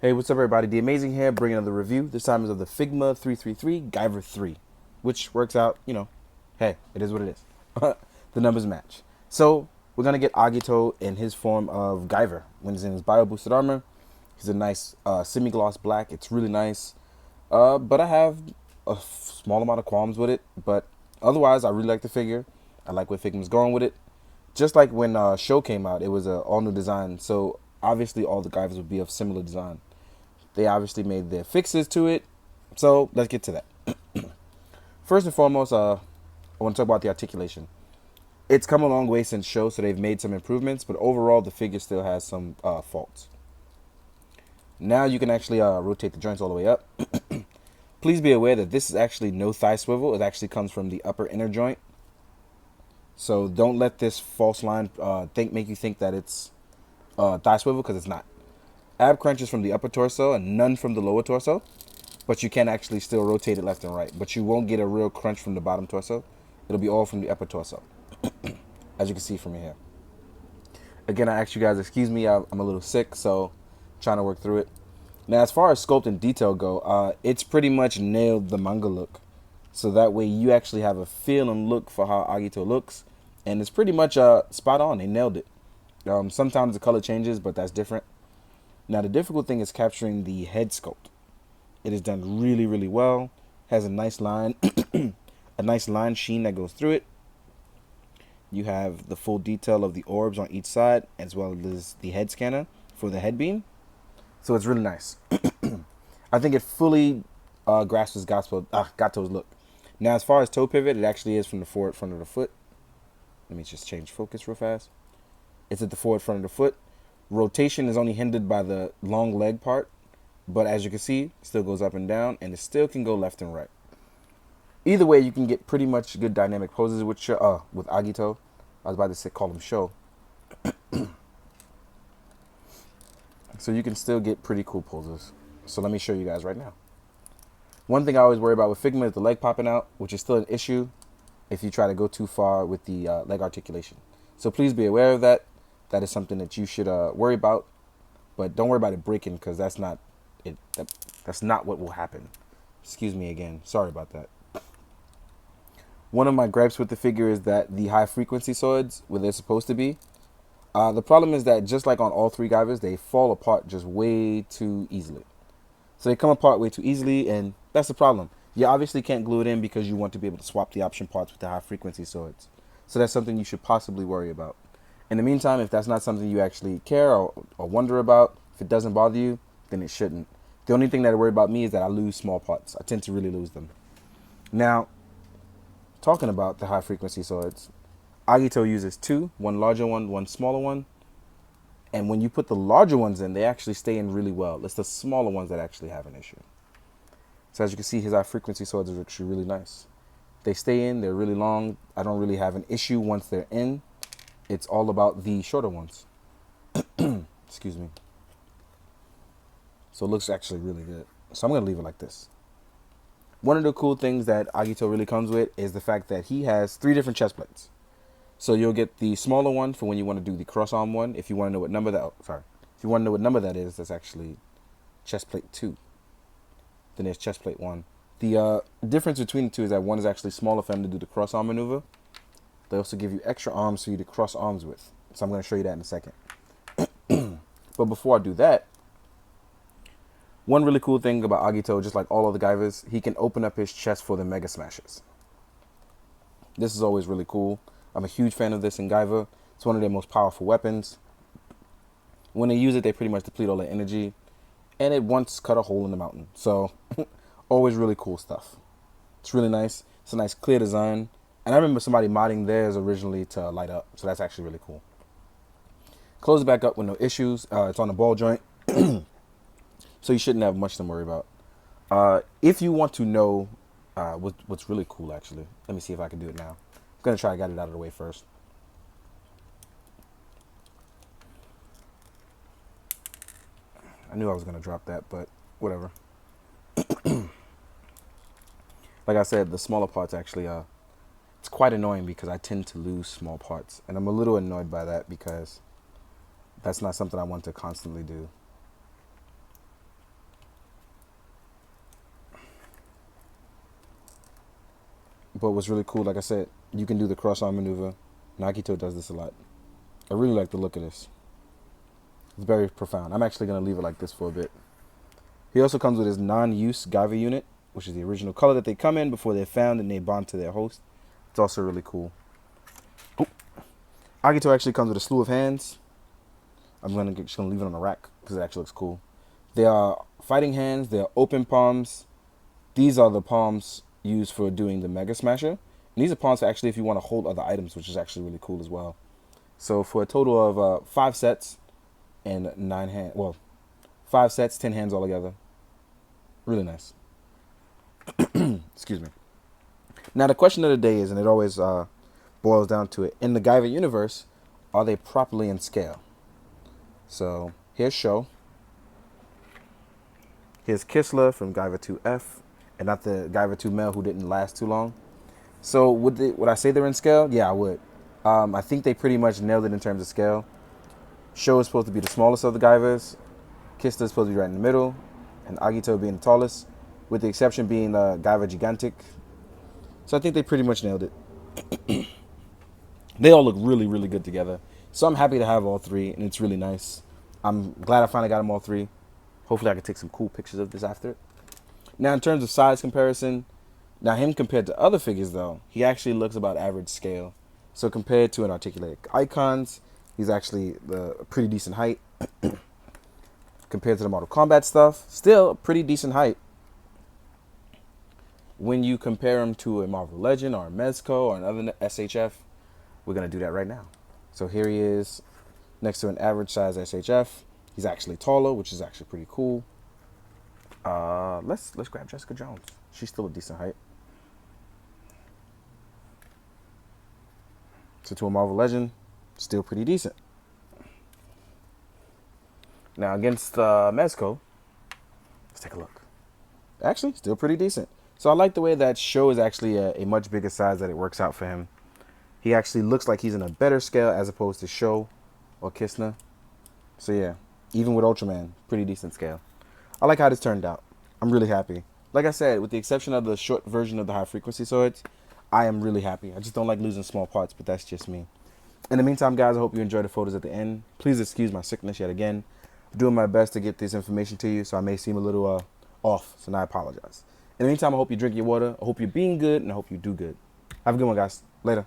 Hey, what's up, everybody? The Amazing here, bringing another review. This time is of the Figma 333 Guyver 3, which works out, hey, it is what it is. The numbers match. So, we're going to get Agito in his form of Guyver when he's in his bio-boosted armor. He's a nice semi-gloss black. It's really nice. But I have a small amount of qualms with it. But otherwise, I really like the figure. I like where Figma's going with it. Just like when Show came out, it was an all-new design. So, obviously, all the Guyvers would be of similar design. They obviously made their fixes to it. So let's get to that. First and foremost, I want to talk about the articulation. It's come a long way since Show, so they've made some improvements, but overall the figure still has some faults. Now you can actually rotate the joints all the way up. Please be aware that this is actually no thigh swivel. It actually comes from the upper inner joint. So don't let this false line make you think that it's thigh swivel, because it's not. Ab crunches from the upper torso and none from the lower torso, but you can actually still rotate it left and right, but you won't get a real crunch from the bottom torso. It'll be all from the upper torso, as you can see from here. Again, I asked you guys, excuse me, I'm a little sick, so trying to work through it. Now, as far as sculpt and detail go, it's pretty much nailed the manga look, so that way you actually have a feel and look for how Agito looks, and it's pretty much spot on. They nailed it. Sometimes the color changes, but that's different. Now, the difficult thing is capturing the head sculpt. It is done really, really well. Has a nice line, a nice line sheen that goes through it. You have the full detail of the orbs on each side, as well as the head scanner for the head beam. So it's really nice. I think it fully grasps Gato's look. Now, as far as toe pivot, it actually is from the forward front of the foot. Let me just change focus real fast. It's at the forward front of the foot. Rotation is only hindered by the long leg part, but as you can see, it still goes up and down, and it still can go left and right. Either way, you can get pretty much good dynamic poses with Agito. I was about to say call him Show. So you can still get pretty cool poses. So let me show you guys right now. One thing I always worry about with Figma is the leg popping out, which is still an issue if you try to go too far with the leg articulation. So please be aware of that. That is something that you should worry about, but don't worry about it breaking, because that's not it. That's not what will happen. Excuse me again. Sorry about that. One of my gripes with the figure is that the high frequency swords, where they're supposed to be, the problem is that just like on all three Guyvers, they fall apart just way too easily. So they come apart way too easily, and that's the problem. You obviously can't glue it in because you want to be able to swap the option parts with the high frequency swords. So that's something you should possibly worry about. In the meantime, if that's not something you actually care or wonder about, if it doesn't bother you, then it shouldn't. The only thing that I worry about me is that I lose small parts. I tend to really lose them. Now, talking about the high frequency swords, Agito uses two, one larger one smaller one. And when you put the larger ones in, they actually stay in really well. It's the smaller ones that actually have an issue. So as you can see, his high frequency swords are actually really nice. They stay in, they're really long. I don't really have an issue once they're in. It's all about the shorter ones. Excuse me. So it looks actually really good. So I'm going to leave it like this. One of the cool things that Agito really comes with is the fact that he has 3 different chest plates. So you'll get the smaller one for when you want to do the cross arm one. If you want to know what number that, if you want to know what number that is, that's actually chest plate 2. Then there's chest plate 1. The difference between the two is that one is actually smaller for him to do the cross arm maneuver. They also give you extra arms for you to cross arms with. So I'm going to show you that in a second. But before I do that, one really cool thing about Agito, just like all other Guyvers, he can open up his chest for the Mega Smashes. This is always really cool. I'm a huge fan of this in Guyver. It's one of their most powerful weapons. When they use it, they pretty much deplete all their energy. And it once cut a hole in the mountain. So, always really cool stuff. It's really nice. It's a nice clear design. And I remember somebody modding theirs originally to light up. So that's actually really cool. Close it back up with no issues. It's on a ball joint. So you shouldn't have much to worry about. If you want to know what's really cool, actually. Let me see if I can do it now. I'm going to try to get it out of the way first. I knew I was going to drop that, but whatever. Like I said, the smaller parts actually it's quite annoying because I tend to lose small parts. And I'm a little annoyed by that because that's not something I want to constantly do. But what's really cool, like I said, you can do the cross arm maneuver. Nagito does this a lot. I really like the look of this. It's very profound. I'm actually going to leave it like this for a bit. He also comes with his non-use Guyver unit, which is the original color that they come in before they're found and they bond to their host. It's also really cool. Oh. Agito actually comes with a slew of hands. I'm just gonna leave it on the rack because it actually looks cool. They are fighting hands. They are open palms. These are the palms used for doing the Mega Smasher. And these are palms for actually if you want to hold other items, which is actually really cool as well. So for a total of 5 sets and 9 hands. Well, 5 sets, 10 hands altogether. Really nice. Excuse me. Now the question of the day is, and it always boils down to it, in the Guyver universe, are they properly in scale? So here's Sho. Here's Kissler from Guyver 2F, and not the Guyver 2 male who didn't last too long. So would I say they're in scale? Yeah, I would. I think they pretty much nailed it in terms of scale. Sho is supposed to be the smallest of the Guyvers. Kissler is supposed to be right in the middle, and Agito being the tallest, with the exception being Guyver Gigantic. So I think they pretty much nailed it. They all look really, really good together. So I'm happy to have all 3, and it's really nice. I'm glad I finally got them all 3. Hopefully I can take some cool pictures of this after it. Now in terms of size comparison, now him compared to other figures though, he actually looks about average scale. So compared to an Articulated Icons, he's actually a pretty decent height. Compared to the Mortal Kombat stuff, still a pretty decent height. When you compare him to a Marvel Legend or a Mezco or another SHF, we're going to do that right now. So here he is next to an average size SHF. He's actually taller, which is actually pretty cool. Let's grab Jessica Jones. She's still a decent height. So to a Marvel Legend, still pretty decent. Now against Mezco, let's take a look. Actually, still pretty decent. So I like the way that Sho is actually a much bigger size that it works out for him. He actually looks like he's in a better scale as opposed to Sho or Kissner. So yeah, even with Ultraman, pretty decent scale. I like how this turned out. I'm really happy. Like I said, with the exception of the short version of the high frequency swords, I am really happy. I just don't like losing small parts, but that's just me. In the meantime, guys, I hope you enjoyed the photos at the end. Please excuse my sickness yet again. I'm doing my best to get this information to you, so I may seem a little off, so I apologize. In the meantime, I hope you drink your water. I hope you're being good, and I hope you do good. Have a good one, guys. Later.